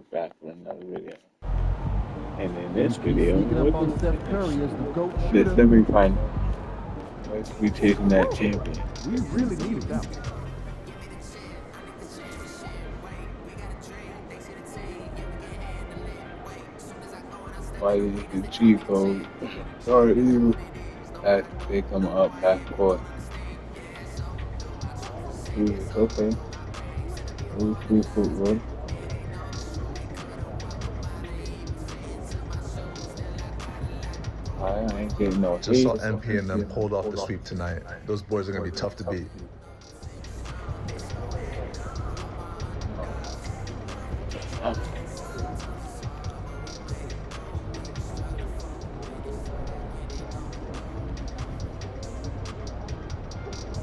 we're back with another video. And in this video, Sneaking up on Steph Curry as the GOAT the shooter. semifinal, we chasing that champion. We really needed that one. Why is the cheat code? Sorry, you as they come up half court. Okay. Ooh, 3-foot run. I ain't getting no Just saw hate. MP and them pulled off the sweep tonight. Those boys are going to be tough to beat.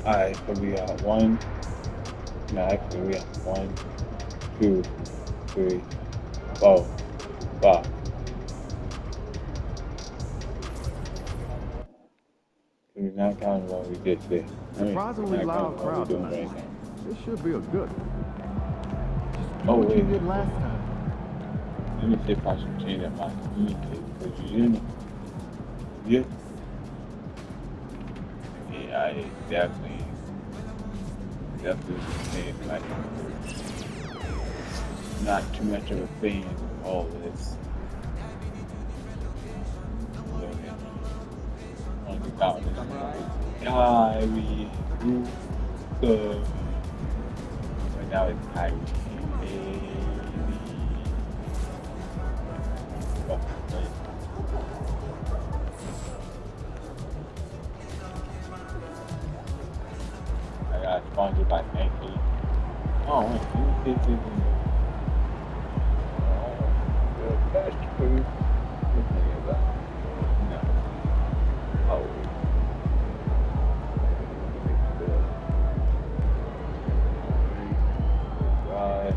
Alright, so we got one. No, actually, we got 1, 2, 3, 4, 5. We're not counting what we just did. Surprisingly loud crowd doing tonight. right now. This should be a good. Just do Oh, what you wait. did last time. Let me see if I should change up my communicator, because you know. Yeah. Yeah, I definitely saying like not too much of a fan of all of this. On the count this Kyrie, Luka, but now it's Kyrie. I got sponsored by Nike. Oh, wait, this is fast food. What's the name of that? No. Oh. Right.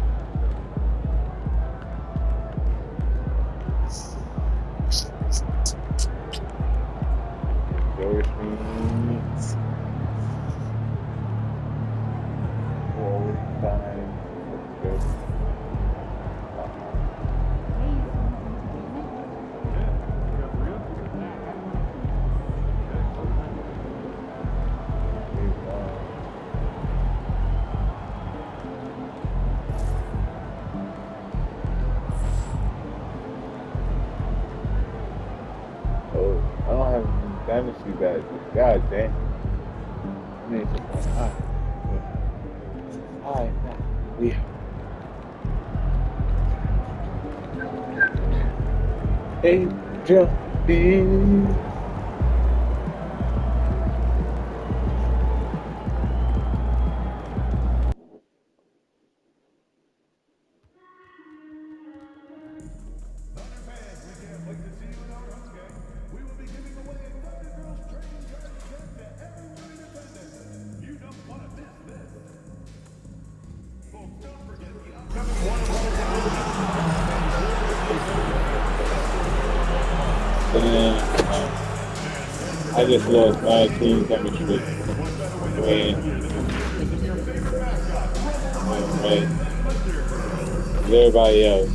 Endorsements. Forward time. Good. Oh, I don't have any fantasy badges. God damn. I need to go high. High now. Yeah. Hey, jumping. I just lost my team chemistry. Right. Everybody else.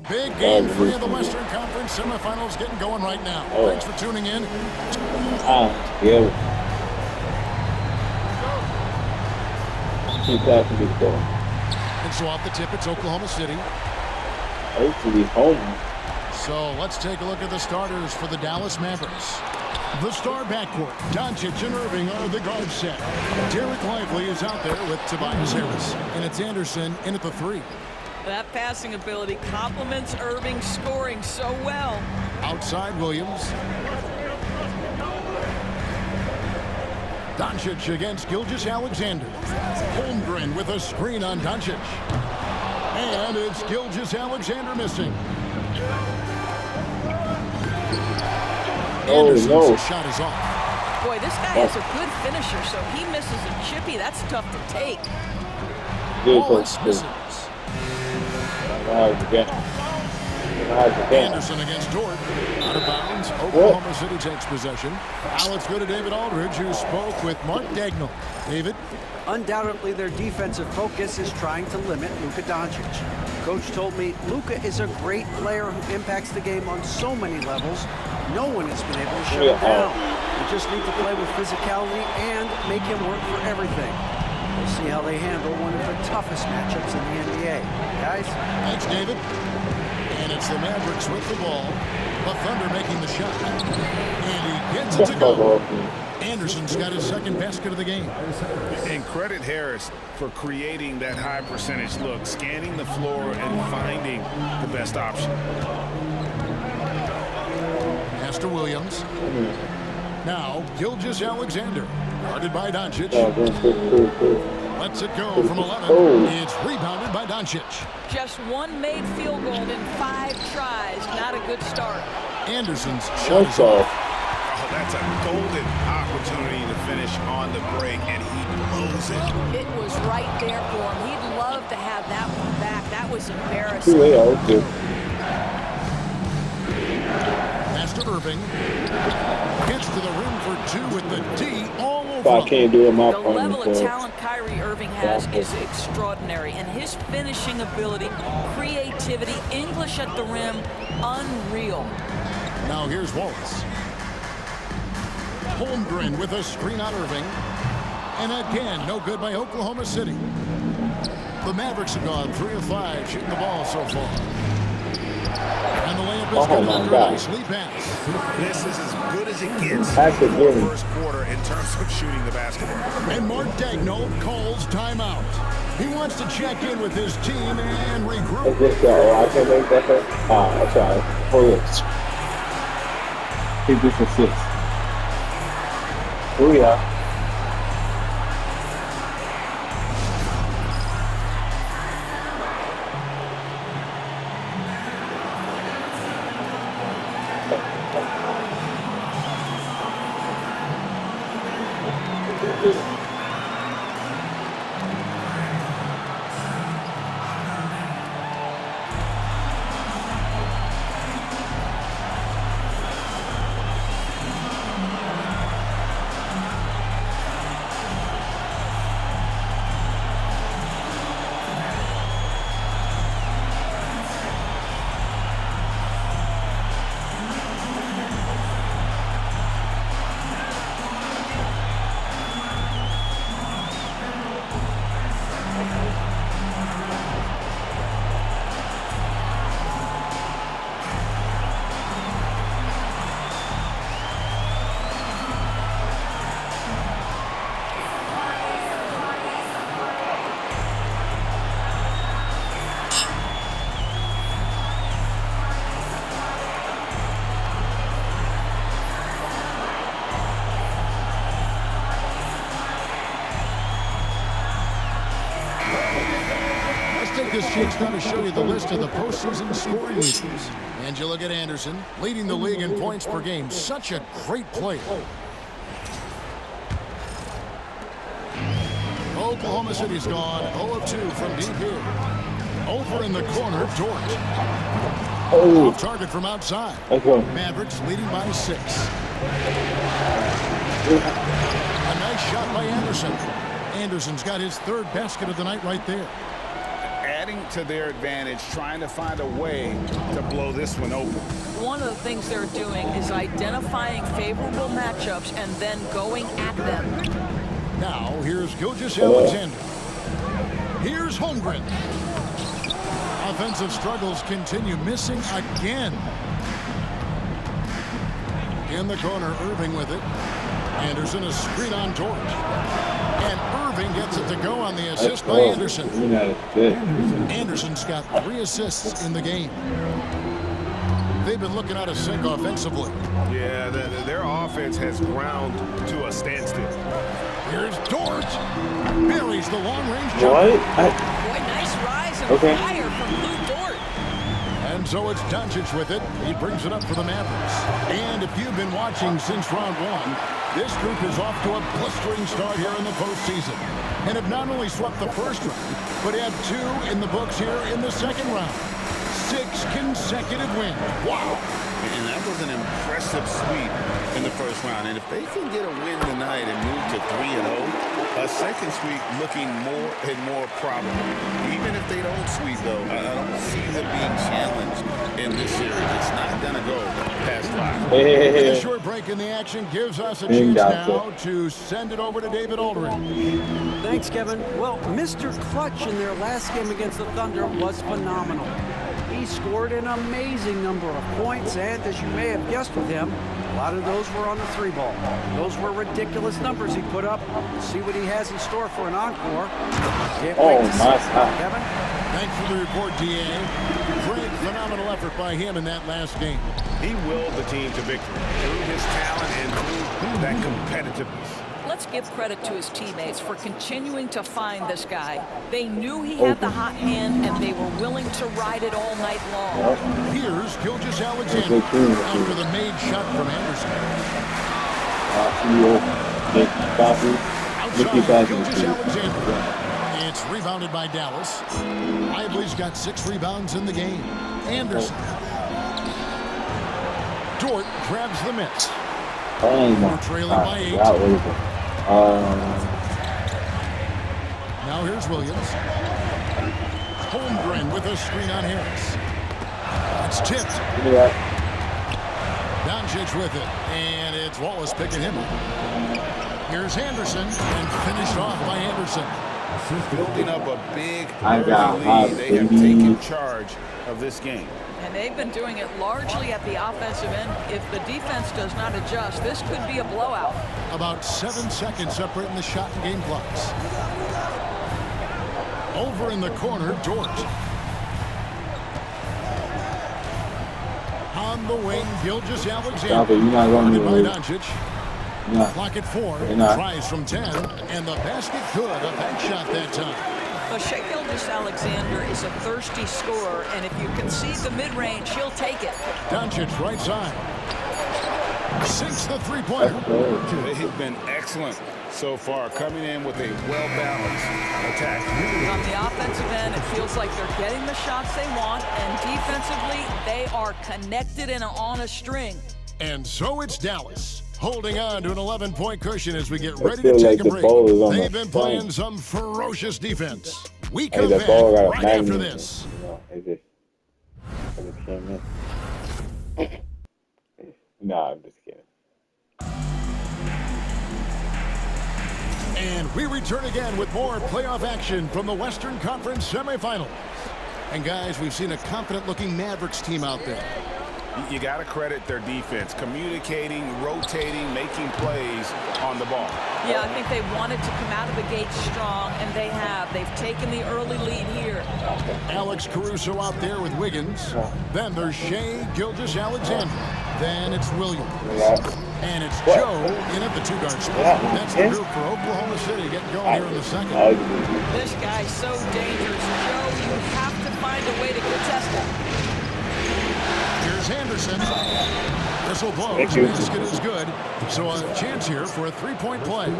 Big game 3 of the Western Conference semifinals getting going right now. Oh. Thanks for tuning in. Yeah. Keep that to be cool. And so off the tip, it's Oklahoma City. Hopefully home. So let's take a look at the starters for the Dallas Mavericks. The star backcourt, Doncic and Irving are the guard set. Derek Lively is out there with Tobias Harris. And it's Anderson in at the 3. That passing ability complements Irving's scoring so well. Outside Williams. Doncic against Gilgeous-Alexander. Holmgren with a screen on Doncic. And it's Gilgeous-Alexander missing. Anderson's shot is off. Boy, this guy is a good finisher, so he misses a chippy. That's tough to take. Wallace misses. Anderson against Dort. Out of bounds. Oklahoma City takes possession. Now let's go to David Aldridge, who spoke with Mark Dagnall. David? Undoubtedly, their defensive focus is trying to limit Luka Doncic. Coach told me Luka is a great player who impacts the game on so many levels. No one has been able to shut him down. We just need to play with physicality and make him work for everything. We'll see how they handle one of the toughest matchups in the NBA. Guys? Thanks, David. And it's the Mavericks with the ball. The Thunder making the shot. And he gets it to go. Anderson's got his second basket of the game. And credit Harris for creating that high percentage look, scanning the floor and finding the best option. Pass to Williams. Now, Gilgeous-Alexander, guarded by Doncic. Lets it go from 11. It's rebounded by Doncic. Just one made field goal in 5 tries. Not a good start. Anderson's shot is off. Oh, that's a golden opportunity to finish on the break, and he blows it. It was right there for him. He'd love to have that one back. That was embarrassing. Pass to Irving. Gets to the rim for 2 with the D all over. I can't do it my The level of talent Kyrie Irving has is extraordinary, and his finishing ability, creativity, English at the rim, unreal. Now here's Wallace. Holmgren with a screen on Irving. And again, no good by Oklahoma City. The Mavericks have gone 3 of 5 shooting the ball so far. And the layup is good after a nice lead pass. This is as good as it gets for the first quarter in terms of shooting the basketball. And Mark Dagnall calls timeout. He wants to check in with his team and regroup. I can make that. I'm sorry. Keep this assist. Oh, yeah. This sheet's going to show you the list of the postseason scoring leaders. And you look at Anderson, leading the league in points per game. Such a great player. Oklahoma City's gone 0 of 2 from deep here. Over in the corner, Dort. Off target from outside. Mavericks leading by 6. A nice shot by Anderson. Anderson's got his 3rd basket of the night right there. Adding to their advantage, trying to find a way to blow this one open. One of the things they're doing is identifying favorable matchups and then going at them. Now, here's Gilgeous-Alexander. Here's Holmgren. Offensive struggles continue, missing again. In the corner, Irving with it. Anderson, a screen on Dort. And Irving gets it to go on the assist by Anderson. Anderson's got 3 assists in the game. They've been looking out of sync offensively. Yeah, their offense has ground to a standstill. Here's Dort. Buries the long-range jump. Boy, nice rise and fire from Lou Dort. And so it's Doncic with it. He brings it up for the Mavericks. And if you've been watching since round 1, this group is off to a blistering start here in the postseason. And have not only swept the first round, but have 2 in the books here in the second round. 6 consecutive wins. Wow. And that was an impressive sweep in the first round. And if they can get a win tonight and move to 3-0, a second sweep looking more and more probable. Even if they don't sweep, though, I don't see them being challenged in this series. It's not going to go past 5. A short break in the action gives us a chance now to send it over to David Aldridge. Thanks, Kevin. Well, Mr. Clutch in their last game against the Thunder was phenomenal. He scored an amazing number of points, and as you may have guessed with him, a lot of those were on the 3-ball. Those were ridiculous numbers he put up. See what he has in store for an encore. Can't wait to see it. Kevin? Thanks for the report, D.A. Great, phenomenal effort by him in that last game. He willed the team to victory through his talent and through that competitiveness. Let's give credit to his teammates for continuing to find this guy. They knew he had the hot hand, and they were willing to ride it all night long. Here's Gilgeous Alexander after the made shot from Anderson. Outside, Gilgeous Alexander. It's rebounded by Dallas. Lively's got 6 rebounds in the game. Anderson. Dort grabs the miss. We're trailing by 8. Now here's Williams. Holmgren with a screen on Harris. It's tipped. Doncic with it, and it's Wallace picking him up. Here's Anderson, and finished off by Anderson. Building up a big early lead. They have taken charge of this game. And they've been doing it largely at the offensive end. If the defense does not adjust, this could be a blowout. About 7 seconds separating the shot and game clocks. Over in the corner, Dort. On the wing, Gilgeous Alexander. Guarded by Doncic. Clock at 4. Tries from 10. And the basket good. A bank shot that time. Well, Shai Gilgeous-Alexander is a thirsty scorer, and if you concede the mid-range, he'll take it. Doncic right side. Sinks the three-pointer. They've been excellent so far, coming in with a well-balanced attack. On the offensive end, it feels like they're getting the shots they want, and defensively, they are connected and on a string. And so it's Dallas, holding on to an 11-point cushion as we get ready to take a break. They've been playing some ferocious defense. We come back right after this. Nah, I'm just kidding. And we return again with more playoff action from the Western Conference semifinals. And guys, we've seen a confident-looking Mavericks team out there. You got to credit their defense, communicating, rotating, making plays on the ball. Yeah, I think they wanted to come out of the gate strong, and they have. They've taken the early lead here. Alex Caruso out there with Wiggins. Then there's Shai Gilgeous-Alexander. Then it's Williams. And it's Joe in at the 2-guard spot. That's the group for Oklahoma City getting going here in the second. This guy's so dangerous. Joe, you have to find a way to contest him. Here's Anderson. This will blow. The basket is good. So a chance here for a 3-point play.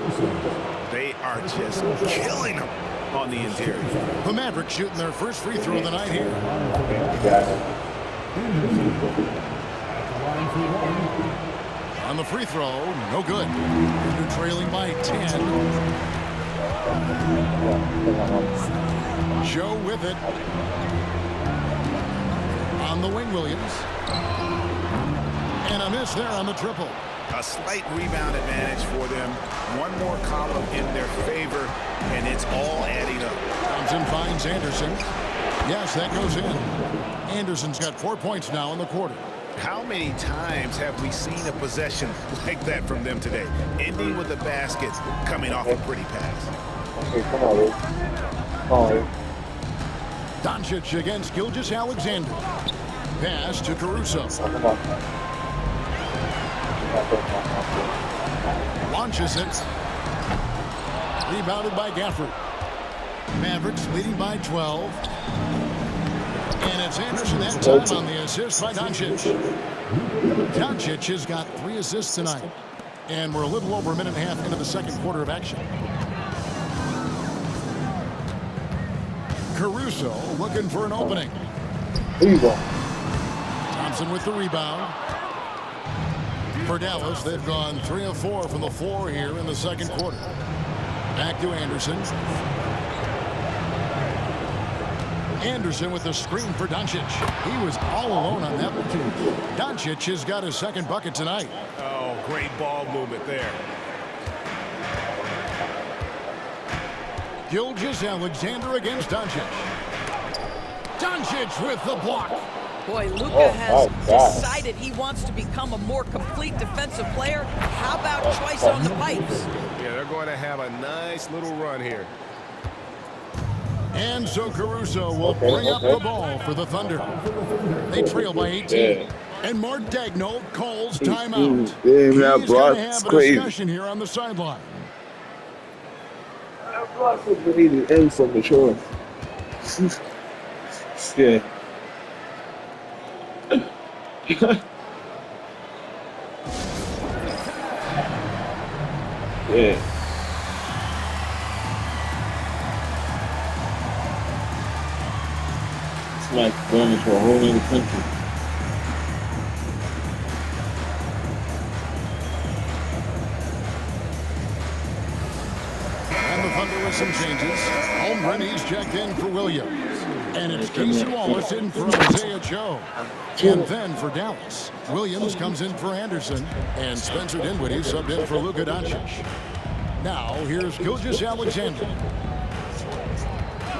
They are just killing them on the interior. The Mavericks shooting their first free throw of the night here. On the free throw, no good. They're trailing by 10. Joe with it. On the wing, Williams. And a miss there on the triple. A slight rebound advantage for them. One more column in their favor, and it's all adding up. Comes in, finds Anderson. Yes, that goes in. Anderson's got 4 points now in the quarter. How many times have we seen a possession like that from them today? Ending with a basket, coming off a pretty pass. Okay, come on, Luke. Come on, Luke. Doncic against Gilgeous-Alexander. Pass to Caruso. Launches it. Rebounded by Gafford. Mavericks leading by 12. And it's Anderson that time on the assist by Doncic. Doncic has got 3 assists tonight. And we're a little over a minute and a half into the second quarter of action. Caruso looking for an opening. Rebound. Thompson with the rebound. For Dallas, they've gone 3 of 4 from the floor here in the second quarter. Back to Anderson. Anderson with the screen for Doncic. He was all alone on that one. Doncic has got his second bucket tonight. Oh, great ball movement there. Gilgeous-Alexander against Doncic. Doncic with the block. Boy, Luka has decided he wants to become a more complete defensive player. How about choice on the pipes? Yeah, they're going to have a nice little run here. And so Caruso will bring up the ball for the Thunder. They trail by 18. And Mark Daigneault calls timeout. He's going to have a discussion here on the sideline. That block was really the end from the shore. Yeah. Yeah. It's like going into a whole other country. And the Thunder with some changes. Holmgren, he's checked in for Williams. And it's Casey Wallace in for Isaiah Joe. And then for Dallas, Williams comes in for Anderson. And Spencer Dinwiddie subbed in for Luka Doncic. Now, here's Gilgeous-Alexander.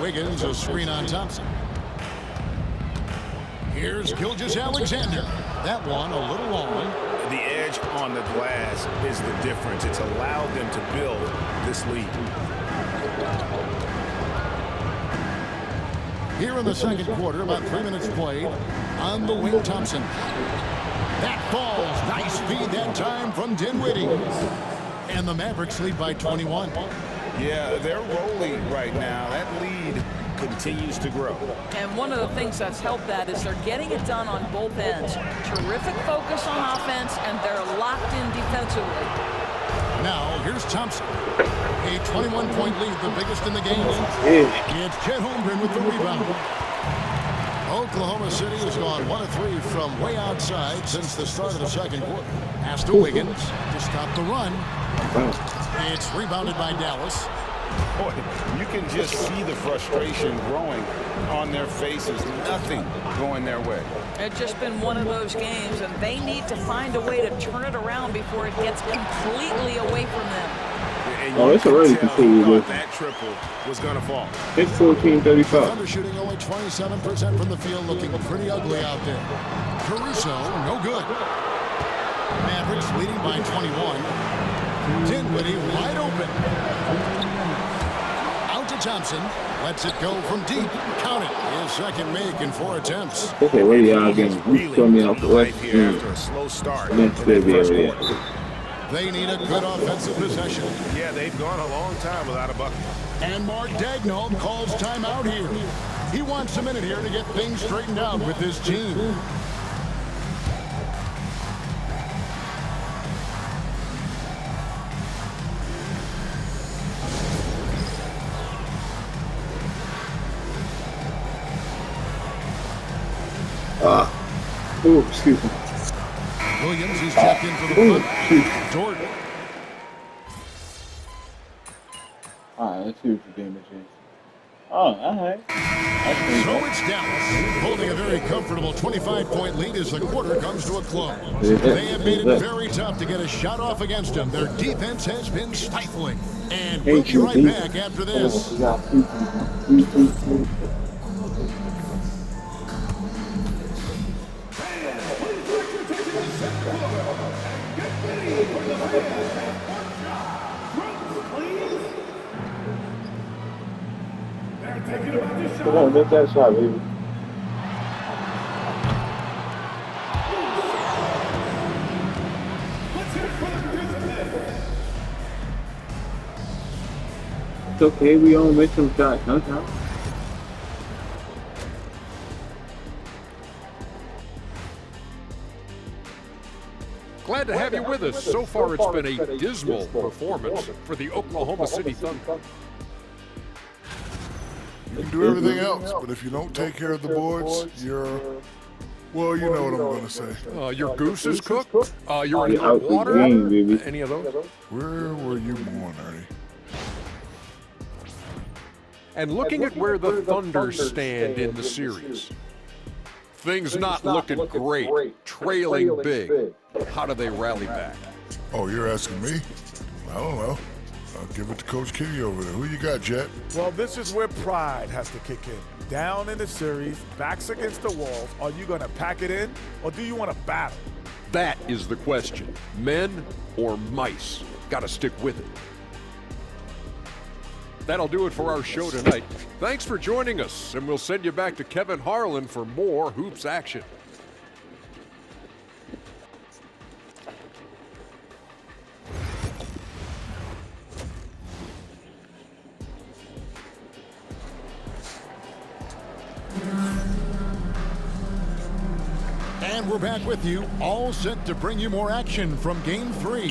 Wiggins, a screen on Thompson. Here's Gilgeous-Alexander. That one a little long. The edge on the glass is the difference. It's allowed them to build this lead. Here in the second quarter, about 3 minutes played. On the wing, Thompson. That falls. Nice feed that time from Dinwiddie. And the Mavericks lead by 21. Yeah, they're rolling right now. That lead continues to grow. And one of the things that's helped that is they're getting it done on both ends. Terrific focus on offense, and they're locked in defensively. Now, here's Thompson. A 21-point lead, the biggest in the game. It's Chet Holmgren with the rebound. Oklahoma City has gone 1 of 3 from way outside since the start of the second quarter. Pass to Wiggins to stop the run. It's rebounded by Dallas. Boy, you can just see the frustration growing on their faces. Nothing going their way. It's just been one of those games, and they need to find a way to turn it around before it gets completely away from them. Oh, it's already completely that triple was going to fall. It's 14-35. Thunder shooting only 27% from the field, looking pretty ugly out there. Caruso, no good. Mavericks leading by 21. Dinwiddie wide open. Out to Thompson. Lets it go from deep. Count it. His second make in 4 attempts. Okay, what are y'all getting? You throw me off the left. Here after a slow start. Next area. They need a good offensive possession. Yeah, they've gone a long time without a bucket. And Mark Daigneault calls timeout here. He wants a minute here to get things straightened out with his team. Oh, excuse me. Williams, he's checked in for the front. Jordan. All right, let's see what the damage is. Oh, all right. So it's Dallas holding a very comfortable 25-point lead as the quarter comes to a close. They have made it very tough to get a shot off against them. Their defense has been stifling. And we'll be right back after this. Come on, make that shot, baby. It's okay, we all make some shots, no time. Glad to have you with us. So far, it's been a dismal performance for the Oklahoma City Thunder. You can do everything else, but if you don't take care of the boards, you're, well, you know what I'm going to say. Your goose is cooked? You're in You're hot out the water? game, baby. Any of those? Where were you born, Ernie? And looking at where the Thunder stand in the series, things not looking great, trailing big. How do they rally back? Oh, you're asking me? I don't know. I'll give it to Coach Kitty over there. Who you got, Jet? Well, this is where pride has to kick in. Down in the series, backs against the walls. Are you going to pack it in, or do you want to battle? That is the question. Men or mice? Got to stick with it. That'll do it for our show tonight. Thanks for joining us, and we'll send you back to Kevin Harlan for more hoops action. And we're back with you, all set to bring you more action from Game 3.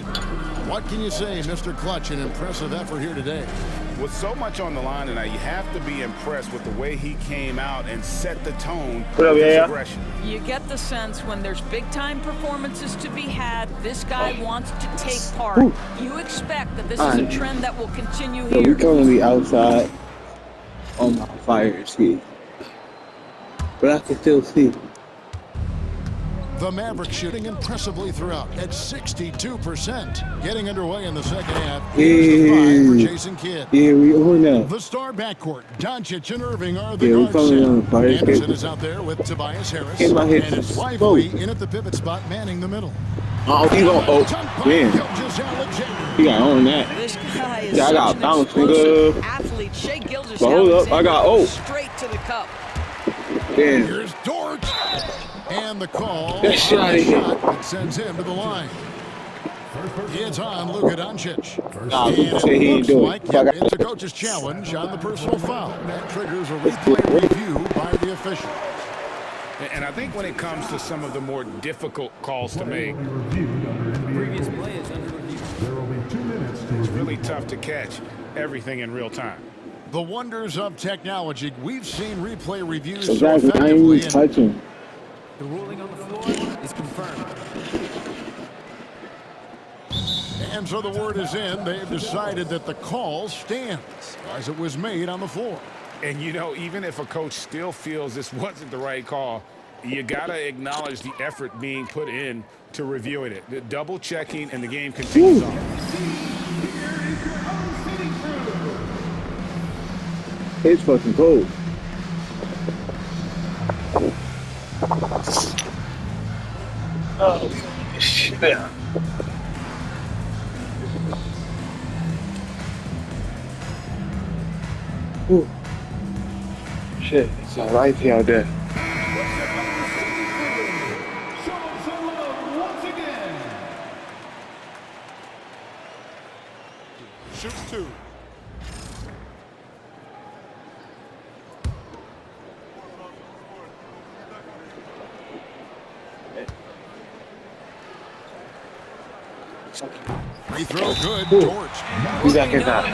What can you say, Mr. Clutch? An impressive effort here today. With so much on the line tonight, you have to be impressed with the way he came out and set the tone with his aggression. You get the sense when there's big-time performances to be had, this guy wants to take part. You expect that this is a trend that will continue So here. we currently outside on my fire escape, but I can still see. The Mavericks shooting impressively throughout at 62%. Getting underway in the second half. Here's the five for Jason Kidd. Yeah, we on now. The star backcourt, Doncic and Irving are the We guard coming on set. fire Anderson escape. is out there with Tobias Harris. Get my hit. And it's Lively in at the pivot spot, manning the middle. Oh, he gonna, man. He got on that. This guy is Yeah, I got such an bounce, explosive nigga. athlete. Shea Gilgeous But hold up, I got, straight to the cup. Damn. Here's Dort. And the call That shot on the he shot that sends him to the line. It's on Luka Doncic. Nah, And he said he ain't looks doing like it. it's a coach's challenge on the personal foul. That triggers a replay review by the official. And I think when it comes to some of the more difficult calls to make, it's really tough to catch everything in real time. The wonders of technology. We've seen replay reviews So so guys, I ain't effectively. even touching. The ruling on the floor is confirmed. And so the word is in. They've decided that the call stands as it was made on the floor. And, you know, even if a coach still feels this wasn't the right call, you got to acknowledge the effort being put in to reviewing it. The double checking, and the game continues on. It's fucking cold. Oh, shit. Ooh. Shit, it's all right out there. Shoots two. Free throw good. Dort. He's back in time.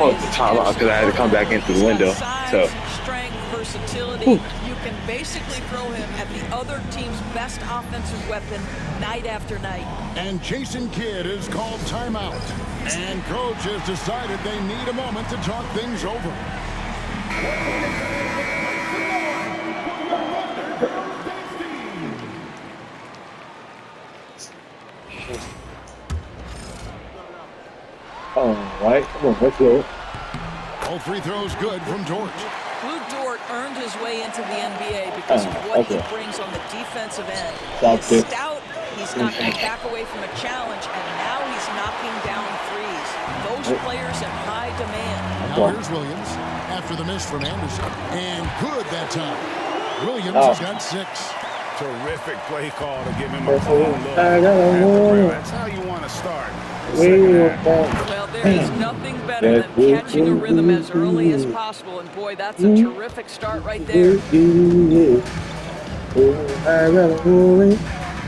Oh, it's time out because I had to come back into the window. So, Strength, versatility. You can basically throw him at the other team's best offensive weapon night after night. And Jason Kidd is called timeout. And coach has decided they need a moment to talk things over. all right, come on, let's go. All free throws good from Dort. Luke Dort earned his way into the NBA because of what he brings on the defensive end. He's stout, he's not going to back away from a challenge, and now he's knocking down threes. Those players in high demand. Now here's Williams after the miss from Anderson. And good that time. Williams has got 6. Terrific play call to give him a clean look. That's how you want to start. Well, there is nothing better than catching a rhythm as early as possible, and boy, that's a terrific start right there.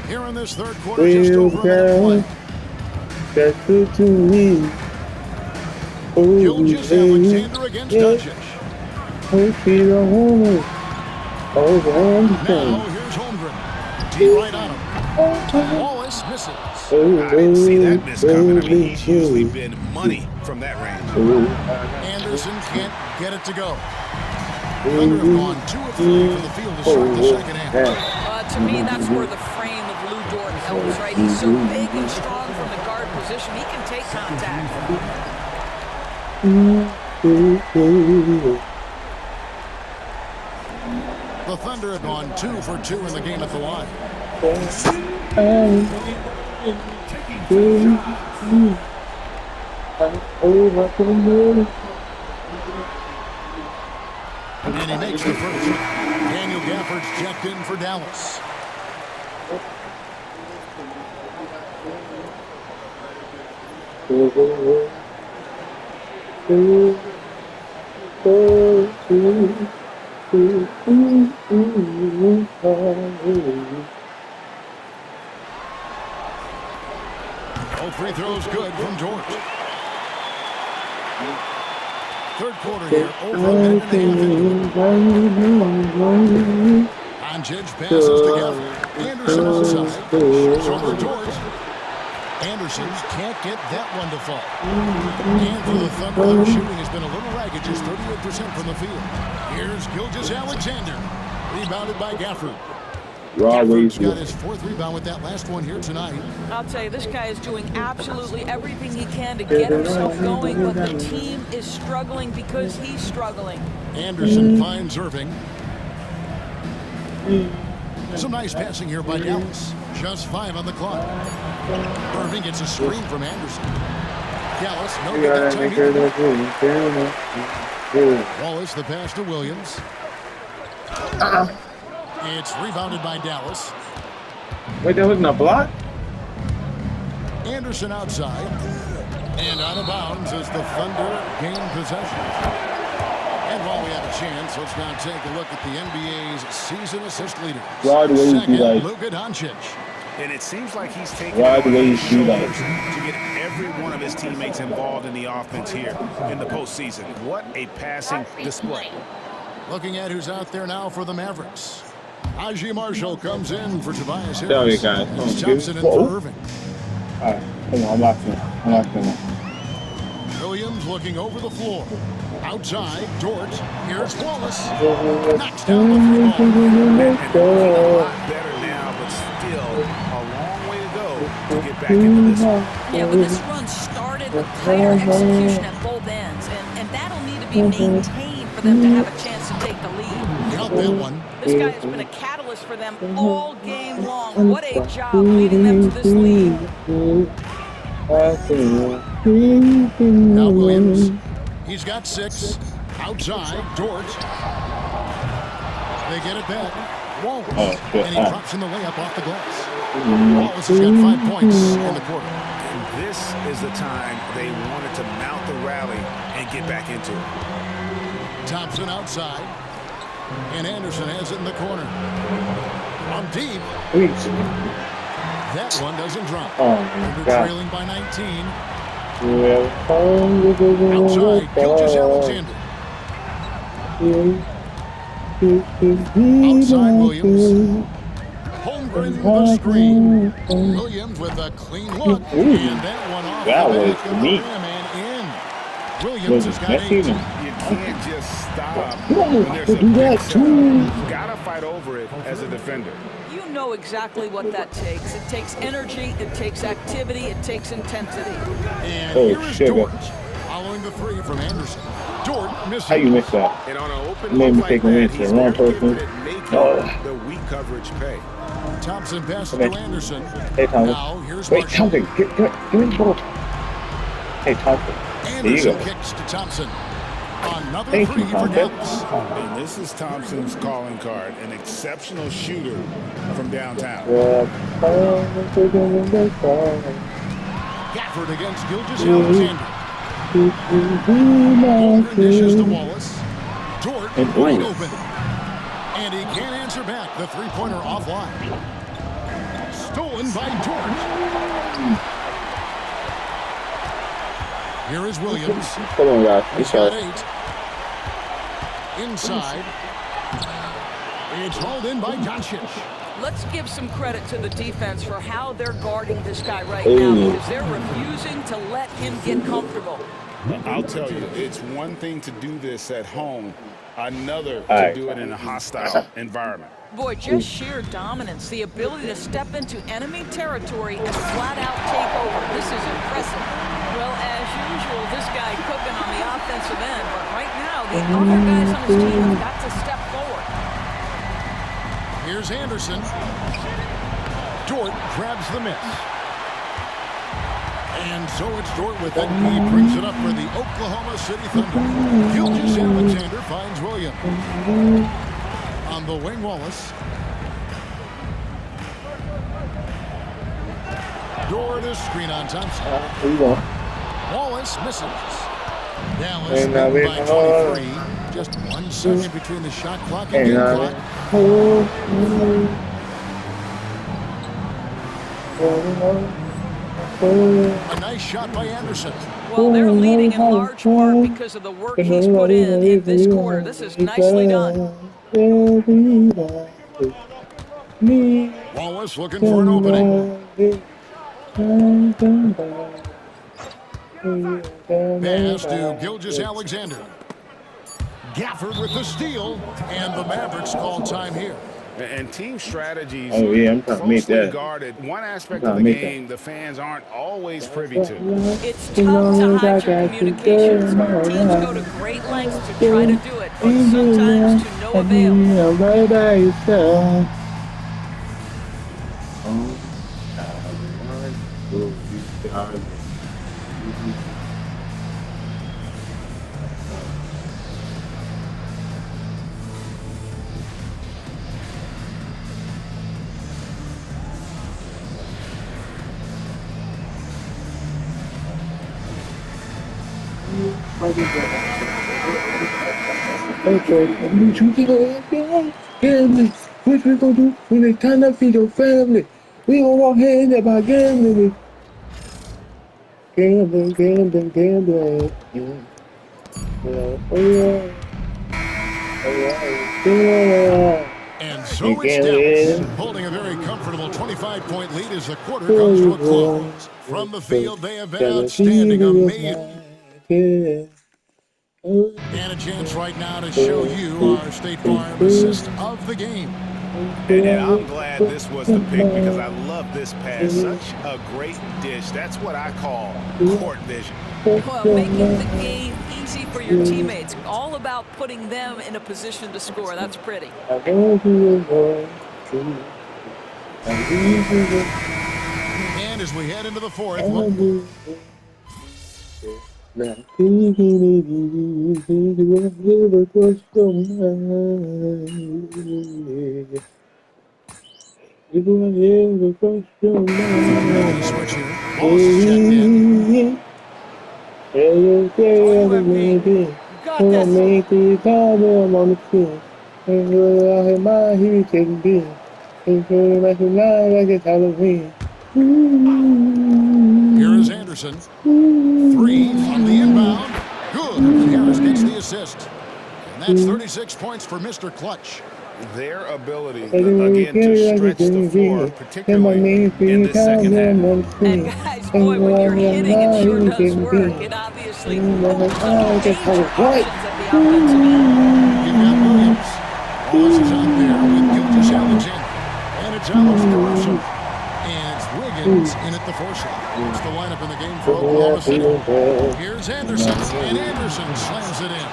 Here in this third quarter, just over a minute play. That's good to me. Gilgeous Alexander against Doncic. Now here's Holmgren. Deep right on him. Wallace misses. I didn't see that miss coming. I mean, he's usually been money from that range. Anderson can't get it to go. Thunder have gone 2 of 3 from the field to start the second half. To me, that's where the frame of Lou Dort helps, right? He's so big and strong from the guard position. He can take contact. The Thunder have gone 2 for 2 in the game at the line. And he makes the first. Daniel Gafford's checked in for Dallas. All free throws good from Dort. Third quarter here, over a minute and a half into it. Doncic passes to Gafford. Anderson outside. Shoots over Dort. Anderson can't get that one to fall. And for the Thunder, their shooting has been a little ragged, just 38% from the field. Here's Gilgeous-Alexander. Rebounded by Gafford. Gafford's got his 4th rebound with that last one here tonight. I'll tell you, this guy is doing absolutely everything he can to get himself going, but the team is struggling because he's struggling. Anderson finds Irving. Some nice passing here by Dallas. Just 5 on the clock. Irving gets a screen from Anderson. Dallas, no good that time. Wallace, the pass to Williams. It's rebounded by Dallas. Wait, that wasn't a block? Anderson outside. And out of bounds as the Thunder gain possession. And while we have a chance, let's now take a look at the NBA's season assist leaders. Second, Luka Doncic. And it seems like he's taking on his shoulders to get every one of his teammates involved in the offense here in the postseason. What a passing display. Looking at who's out there now for the Mavericks. Aji Marshall comes in for Tobias Harris. There we go. Thompson in for Irving. All right, come on, I'm locked in. Williams looking over the floor. Outside, Dort. Here's Wallace. Knocks down the free ball. A lot better now, but still a long way to go to get back into this one. Yeah, but this run started with tighter execution at both ends, and that'll need to be maintained for them to have a chance to take the lead. Got that one. This guy has been a catalyst for them all game long. What a job leading them to this lead. Now Williams. He's got 6. Outside, Dort. They get it back. Wallace. And he drops in the layup off the glass. Wallace has got 5 points in the quarter. And this is the time they wanted to mount the rally and get back into it. Thompson outside. And Anderson has it in the corner. On deep. That one doesn't drop. Under trailing by 19. Outside, Gilgeous-Alexander. Outside, Williams. Holmgren the screen. Williams with a clean look. And that one off the back of the rim and in. Williams has got 8. You can't just stop when there's a big setup. You've got to fight over it as a defender. You know exactly what that takes. It takes energy, it takes activity, it takes intensity. And here is Dort following the 3 from Anderson. Dort missing. How you miss that? And on an open Made look me take like me that, into he's the wrong very person. gifted at making the weak coverage pay. Thompson passes Okay. to Anderson. Hey, Thompson. Now here's Wait, Marshall. Thompson, give me the ball. Hey, Thompson. There you Anderson go. kicks to Thompson. Another Thank 3 you, for Thompson. Dallas. And this is Thompson's calling card, an exceptional shooter from downtown. Gafford against Gilgeous-Alexander. Holmgren dishes to Wallace. Dort wide open. And he can't answer back. The 3-pointer offline. Stolen by Dort. Here is Williams. Hold on, guys. He's got 8. Inside. It's hauled in by Doncic. Let's give some credit to the defense for how they're guarding this guy right now, because they're refusing to let him get comfortable. I'll tell you, it's one thing to do this at home, another to do it in a hostile environment. Boy, just sheer dominance, the ability to step into enemy territory and flat-out take over. This is impressive. Well, as usual, this guy cooking on the offensive end, but right now, the other guys on his team have got to step forward. Here's Anderson. Dort grabs the miss. And so it's Dort with it. He brings it up for the Oklahoma City Thunder. Gilgeous Alexander finds Williams. On the wing, Wallace. Dort is screen on Thompson. Wallace misses. Dallas leading by 23. Just 1 second between the shot clock and game clock. A nice shot by Anderson. Well, they're leading in large part because of the work he's put in this quarter. This is nicely done. Wallace looking for an opening. Pass to Gilgeous Alexander. Gafford with the steal, and the Mavericks call time here. And team strategies I'm trying to make that. guarded. One aspect of the game the fans aren't always privy to. It's tough to hide your communications. Teams go to great lengths to try to do it, but sometimes to no avail. What we gonna do when it's time to feed your family? We gonna walk hand in my gambling. Gambling. And so it's Dallas, holding a very comfortable 25-point lead as the quarter comes to a close. From the field, they have been outstanding, amazing. And a chance right now to show you our State Farm assist of the game. And I'm glad this was the pick because I love this pass. Such a great dish. That's what I call court vision. Well, making the game easy for your teammates. All about putting them in a position to score. That's pretty. And as we head into the fourth, look. Switch here. Wallace checked in. Here is Anderson. 3 from the inbound. Good. Harris gets the assist. And that's 36 points for Mr. Clutch. Their ability, again, to stretch the floor, particularly in the second half. And guys, boy, when you're hitting, it sure does work. It obviously opens up change options at the offensive end. You've got Williams. Wallace is out there with Gilgeous Alexander. And it's Alex Caruso. And it's Wiggins in at the 4 slot. It's the lineup in the game for Oklahoma City. Here's Anderson, and Anderson slams it in.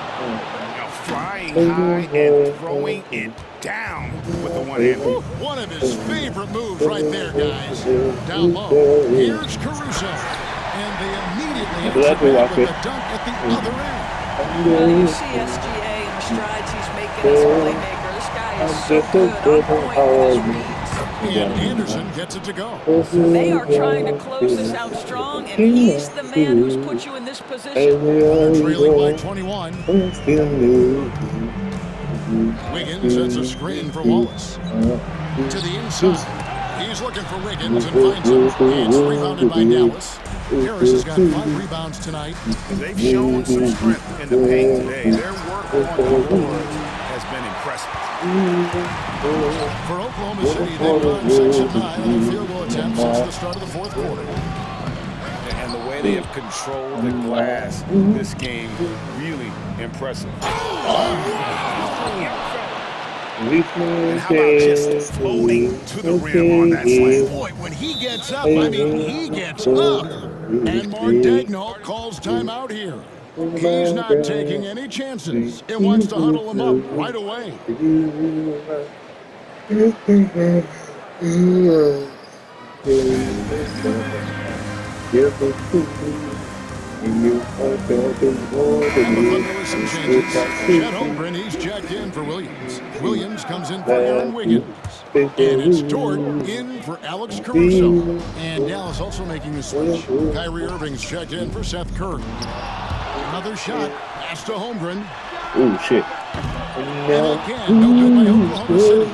Flying high and throwing it down with the one-hander. One of his favorite moves right there, guys. Down low. Here's Caruso. And they immediately answer back with a dunk at the other end. Well, you see SGA and the strides he's making as a playmaker. This guy is so good on point with his reads. And Anderson gets it to go. They are trying to close this out strong, and he's the man who's put you in this position. They're trailing by 21. Wiggins sets a screen for Wallace. To the inside. He's looking for Wiggins and finds him. It's rebounded by Dallas. Harris has got 5 rebounds tonight. They've shown some strength in the paint today. Their work on the boards impressive. For Oklahoma City, they've gone 6 of 9 on the field goal attempts since the start of the fourth quarter. And the way they have controlled the glass this game, really impressive. And how about just floating to the rim on that slam? Boy, when he gets up, I mean, he gets up. And Mark Daigneault calls timeout here. He's not taking any chances and wants to huddle him up right away. And the Thunder with some changes. Chet Holmgren, he's checked in for Williams. Williams comes in for Aaron Wiggins. And it's Dort in for Alex Caruso. And Dallas also making the switch. Kyrie Irving's checked in for Seth Curry. Another shot. Pass to Holmgren. Ooh, shit. And again, no good by Oklahoma City.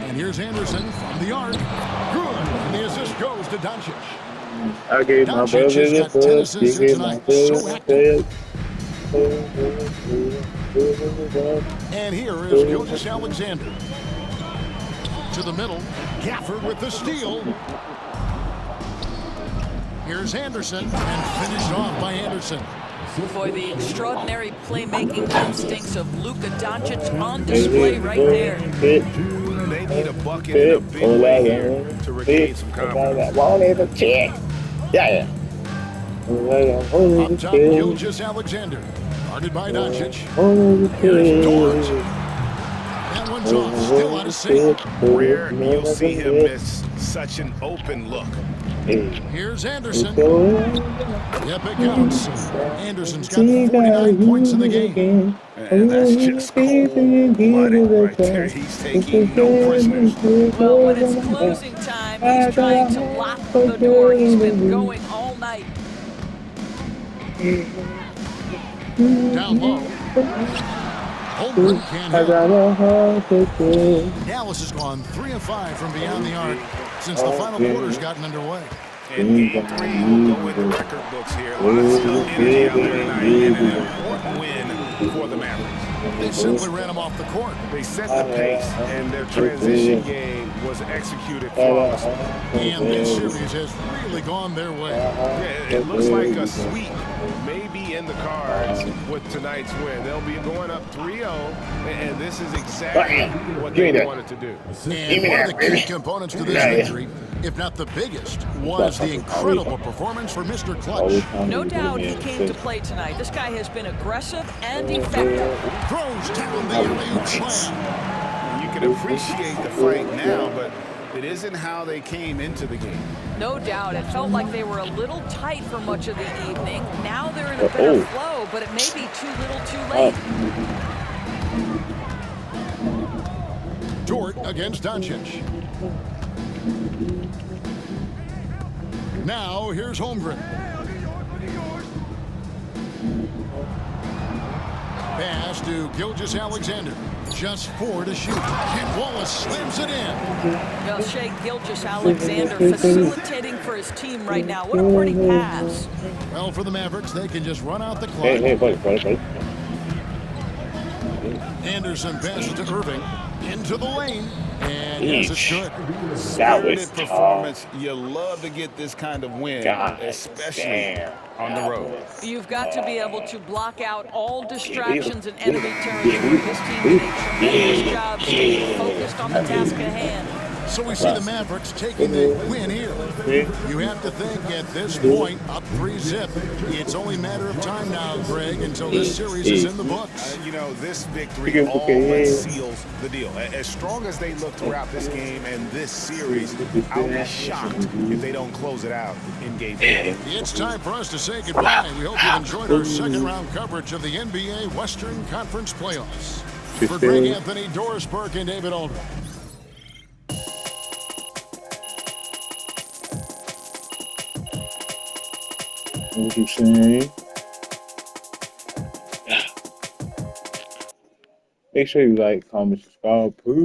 And here's Anderson from the arc. Good. And the assist goes to Doncic. I gave my brother the first, he gave my first. And here is Gilgeous Alexander. To the middle. Gafford with the steal. Here's Anderson. And finished off by Anderson. Boy, the extraordinary playmaking instincts of Luka Doncic on display right there. They need a bucket in a big way here to regain some confidence. Yeah. Up top, Gilgeous Alexander. Guarded by Doncic. Here's Dort. That one's off. Still out of sync. Rare you'll see him miss such an open look. Here's Anderson. Yep, it counts. Anderson's got 49 points in the game. And that's just cold-blooded right there. He's taking no prisoners. Well, when it's closing time, he's trying to lock the door. He's been going all night. Down low. Holmgren can't hit. Dallas has gone 3 of 5 from beyond the arc since the final quarter's gotten underway. And game 3 will go in the record books here. Lots of energy out there tonight, and an important win for the Mavericks. They simply ran him off the court. They set the pace, and their transition game was executed flawlessly. And this series has really gone their way. Yeah, it looks like a sweep may be in the cards with tonight's win. They'll be going up 3-0, and this is exactly what they wanted to do. And one of the key components to this victory, if not the biggest, was the incredible performance for Mr. Clutch. No doubt he came to play tonight. This guy has been aggressive and effective. Throws down the alley-oop slam. You can appreciate the fight now, but it isn't how they came into the game. No doubt. It felt like they were a little tight for much of the evening. Now they're in a better flow, but it may be too little too late. Dort against Doncic. Now here's Holmgren. Pass to Gilgeous Alexander. Just 4 to shoot. And Wallace slams it in. Well, Shea Gilgeous Alexander facilitating for his team right now. What a pretty pass. Well, for the Mavericks, they can just run out the clock. Hey. Anderson passes to Irving. Into the lane. And yes, it's good. Spirited performance. You love to get this kind of win, especially on the road. You've got to be able to block out all distractions in enemy territory. This team did a tremendous job staying focused on the task at hand. So we see the Mavericks taking the win here. You have to think at this point, up 3-0. It's only a matter of time now, Greg, until this series is in the books. You know, this victory always seals the deal. As strong as they look throughout this game and this series, I'll be shocked if they don't close it out in game 4. It's time for us to say goodbye. We hope you enjoyed our second round coverage of the NBA Western Conference Playoffs. For Greg Anthony, Doris Burke, and David Aldridge. What you saying? Make sure you like, comment, subscribe, please.